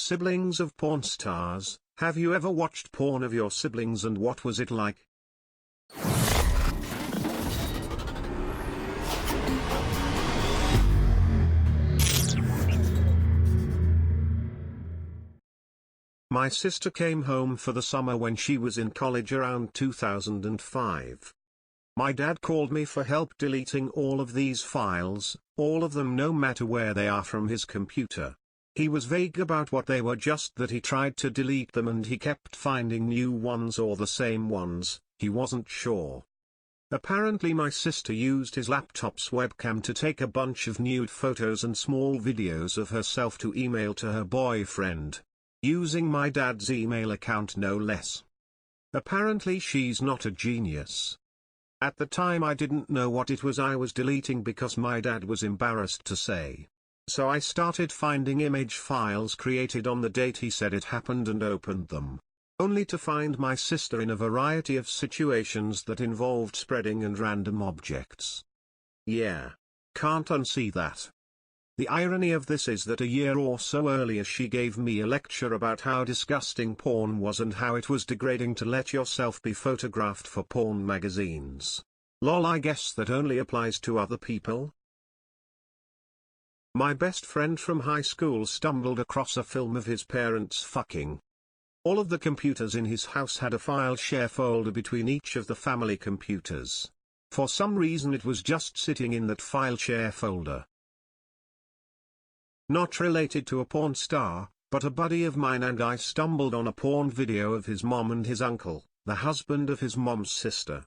Siblings of porn stars, have you ever watched porn of your siblings and what was it like? My sister came home for the summer when she was in college around 2005. My dad called me for help deleting all of these files, all of them no matter where they are, from his computer. He was vague about what they were, just that he tried to delete them and he kept finding new ones or the same ones, he wasn't sure. Apparently my sister used his laptop's webcam to take a bunch of nude photos and small videos of herself to email to her boyfriend. Using my dad's email account no less. Apparently she's not a genius. At the time I didn't know what it was I was deleting because my dad was embarrassed to say. So I started finding image files created on the date he said it happened and opened them. Only to find my sister in a variety of situations that involved spreading and random objects. Yeah. Can't unsee that. The irony of this is that a year or so earlier she gave me a lecture about how disgusting porn was and how it was degrading to let yourself be photographed for porn magazines. Lol, I guess that only applies to other people. My best friend from high school stumbled across a film of his parents fucking. All of the computers in his house had a file share folder between each of the family computers. For some reason it was just sitting in that file share folder. Not related to a porn star, but a buddy of mine and I stumbled on a porn video of his mom and his uncle, the husband of his mom's sister.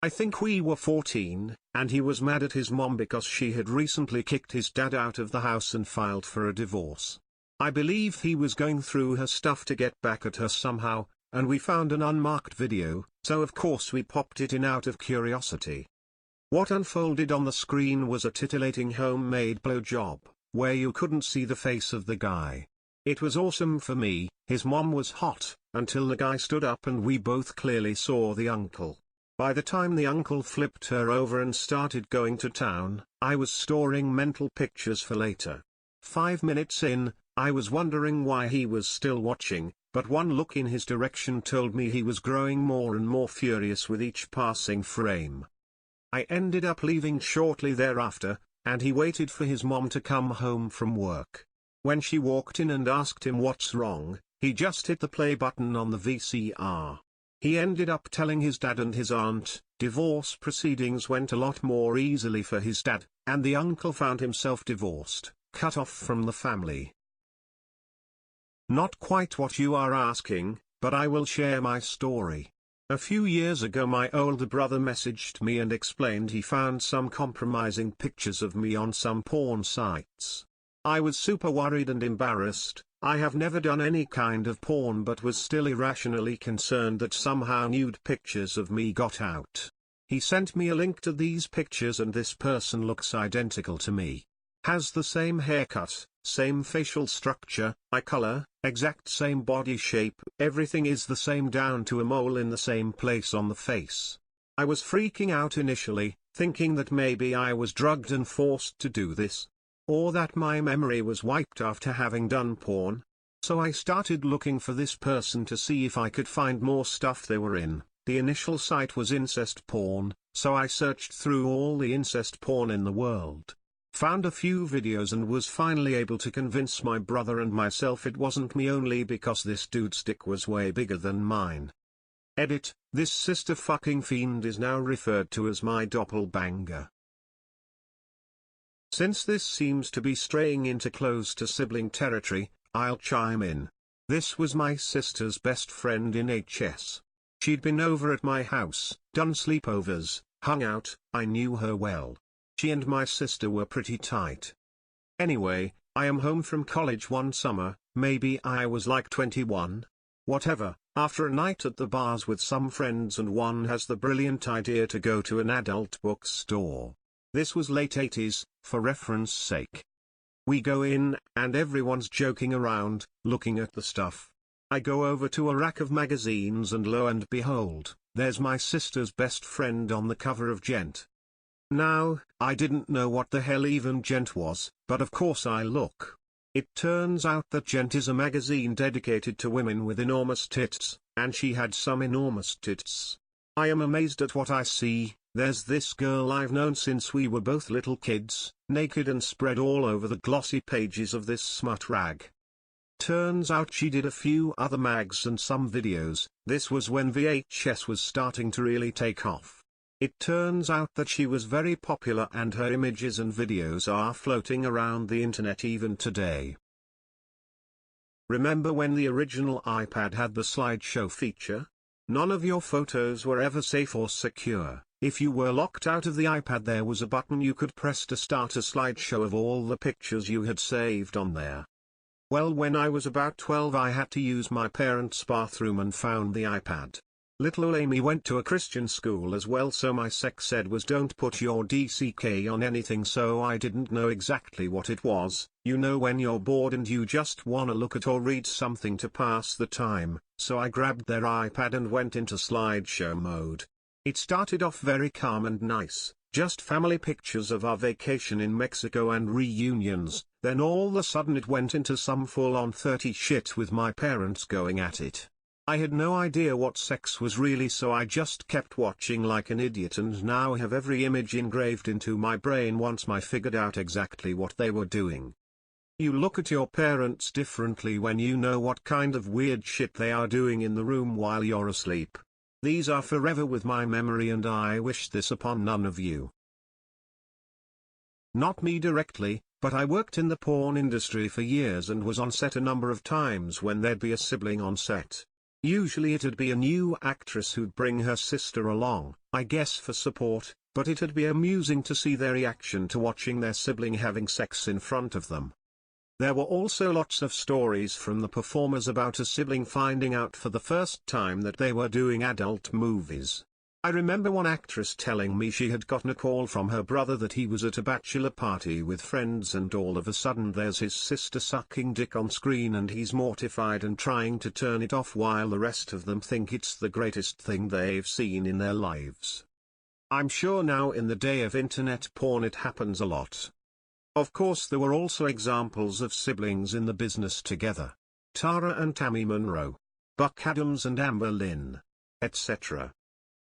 I think we were 14, and he was mad at his mom because she had recently kicked his dad out of the house and filed for a divorce. I believe he was going through her stuff to get back at her somehow, and we found an unmarked video, so of course we popped it in out of curiosity. What unfolded on the screen was a titillating homemade blowjob, where you couldn't see the face of the guy. It was awesome for me. His mom was hot, until the guy stood up and we both clearly saw the uncle. By the time the uncle flipped her over and started going to town, I was storing mental pictures for later. 5 minutes in, I was wondering why he was still watching, but one look in his direction told me he was growing more and more furious with each passing frame. I ended up leaving shortly thereafter, and he waited for his mom to come home from work. When she walked in and asked him what's wrong, he just hit the play button on the VCR. He ended up telling his dad and his aunt. Divorce proceedings went a lot more easily for his dad, and the uncle found himself divorced, cut off from the family. Not quite what you are asking, but I will share my story. A few years ago my older brother messaged me and explained he found some compromising pictures of me on some porn sites. I was super worried and embarrassed. I have never done any kind of porn but was still irrationally concerned that somehow nude pictures of me got out. He sent me a link to these pictures and this person looks identical to me. Has the same haircut, same facial structure, eye color, exact same body shape, everything is the same down to a mole in the same place on the face. I was freaking out initially, thinking that maybe I was drugged and forced to do this. Or that my memory was wiped after having done porn. So I started looking for this person to see if I could find more stuff they were in. The initial site was incest porn, so I searched through all the incest porn in the world. Found a few videos and was finally able to convince my brother and myself it wasn't me, only because this dude's dick was way bigger than mine. Edit, this sister fucking fiend is now referred to as my doppelbanger. Since this seems to be straying into close to sibling territory, I'll chime in. This was my sister's best friend in HS. She'd been over at my house, done sleepovers, hung out, I knew her well. She and my sister were pretty tight. Anyway, I am home from college one summer, maybe I was like 21. Whatever, after a night at the bars with some friends and one has the brilliant idea to go to an adult bookstore. This was late 80s, for reference sake. We go in, and everyone's joking around, looking at the stuff. I go over to a rack of magazines and lo and behold, there's my sister's best friend on the cover of Gent. Now, I didn't know what the hell even Gent was, but of course I look. It turns out that Gent is a magazine dedicated to women with enormous tits, and she had some enormous tits. I am amazed at what I see. There's this girl I've known since we were both little kids, naked and spread all over the glossy pages of this smut rag. Turns out she did a few other mags and some videos. This was when VHS was starting to really take off. It turns out that she was very popular and her images and videos are floating around the internet even today. Remember when the original iPad had the slideshow feature? None of your photos were ever safe or secure. If you were locked out of the iPad, there was a button you could press to start a slideshow of all the pictures you had saved on there. Well, when I was about 12 I had to use my parents' bathroom and found the iPad. Little Amy went to a Christian school as well, so my sex ed was don't put your DCK on anything, so I didn't know exactly what it was. You know when you're bored and you just wanna look at or read something to pass the time, so I grabbed their iPad and went into slideshow mode. It started off very calm and nice, just family pictures of our vacation in Mexico and reunions, then all of a sudden it went into some full-on 30 shit with my parents going at it. I had no idea what sex was really, so I just kept watching like an idiot, and now I have every image engraved into my brain once I figured out exactly what they were doing. You look at your parents differently when you know what kind of weird shit they are doing in the room while you're asleep. These are forever with my memory and I wish this upon none of you. Not me directly, but I worked in the porn industry for years and was on set a number of times when there'd be a sibling on set. Usually it'd be a new actress who'd bring her sister along, I guess for support, but it'd be amusing to see their reaction to watching their sibling having sex in front of them. There were also lots of stories from the performers about a sibling finding out for the first time that they were doing adult movies. I remember one actress telling me she had gotten a call from her brother that he was at a bachelor party with friends and all of a sudden there's his sister sucking dick on screen and he's mortified and trying to turn it off while the rest of them think it's the greatest thing they've seen in their lives. I'm sure now in the day of internet porn it happens a lot. Of course there were also examples of siblings in the business together. Tara and Tammy Monroe, Buck Adams and Amber Lynn, etc.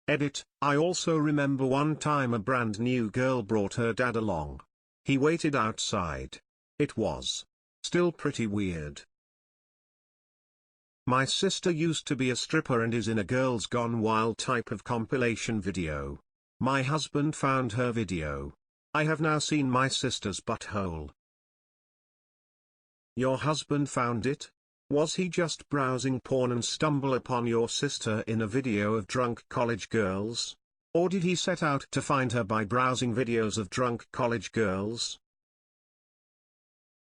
Edit, I also remember one time a brand new girl brought her dad along. He waited outside. It was still pretty weird. My sister used to be a stripper and is in a Girls Gone Wild type of compilation video. My husband found her video. I have now seen my sister's butthole. Your husband found it? Was he just browsing porn and stumble upon your sister in a video of drunk college girls? Or did he set out to find her by browsing videos of drunk college girls?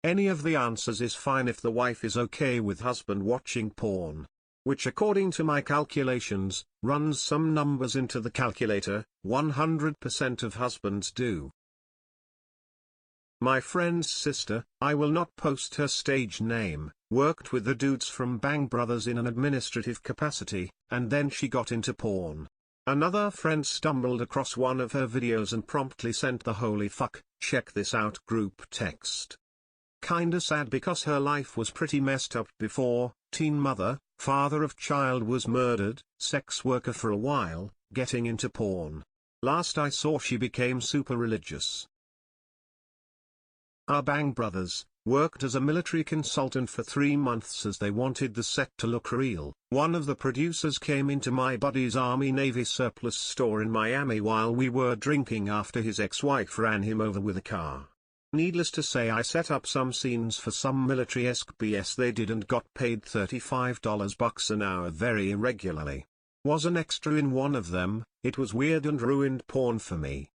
Any of the answers is fine if the wife is okay with husband watching porn. Which according to my calculations, runs some numbers into the calculator, 100% of husbands do. My friend's sister, I will not post her stage name, worked with the dudes from Bang Brothers in an administrative capacity, and then she got into porn. Another friend stumbled across one of her videos and promptly sent the "holy fuck, check this out" group text. Kinda sad because her life was pretty messed up before, teen mother, father of child was murdered, sex worker for a while, getting into porn. Last I saw she became super religious. Our Bang Brothers worked as a military consultant for 3 months as they wanted the set to look real. One of the producers came into my buddy's Army-Navy surplus store in Miami while we were drinking after his ex-wife ran him over with a car. Needless to say, I set up some scenes for some military-esque BS they did and got paid $35 an hour very irregularly. Was an extra in one of them. It was weird and ruined porn for me.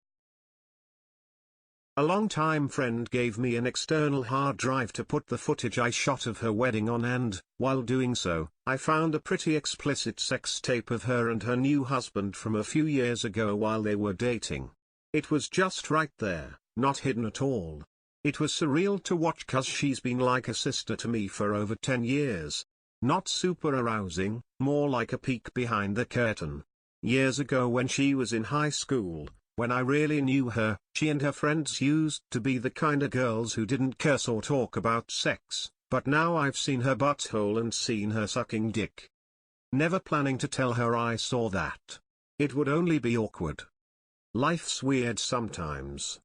A long-time friend gave me an external hard drive to put the footage I shot of her wedding on, and, while doing so, I found a pretty explicit sex tape of her and her new husband from a few years ago while they were dating. It was just right there, not hidden at all. It was surreal to watch cause she's been like a sister to me for over 10 years. Not super arousing, more like a peek behind the curtain. Years ago when she was in high school, When I really knew her, she and her friends used to be the kinda girls who didn't curse or talk about sex, but now I've seen her butthole and seen her sucking dick. Never planning to tell her I saw that. It would only be awkward. Life's weird sometimes.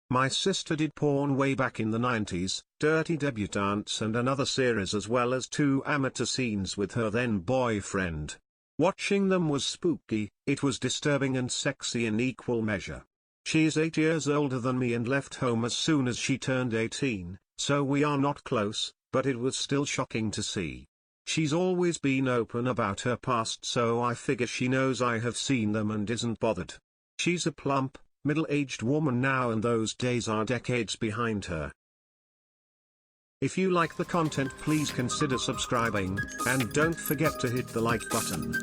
My sister did porn way back in the 90s, Dirty Debutantes and another series, as well as 2 amateur scenes with her then boyfriend. Watching them was spooky, it was disturbing and sexy in equal measure. She's 8 years older than me and left home as soon as she turned 18, so we are not close, but it was still shocking to see. She's always been open about her past, so I figure she knows I have seen them and isn't bothered. She's a plump, middle-aged woman now, and those days are decades behind her. If you like the content, please consider subscribing, and don't forget to hit the like button.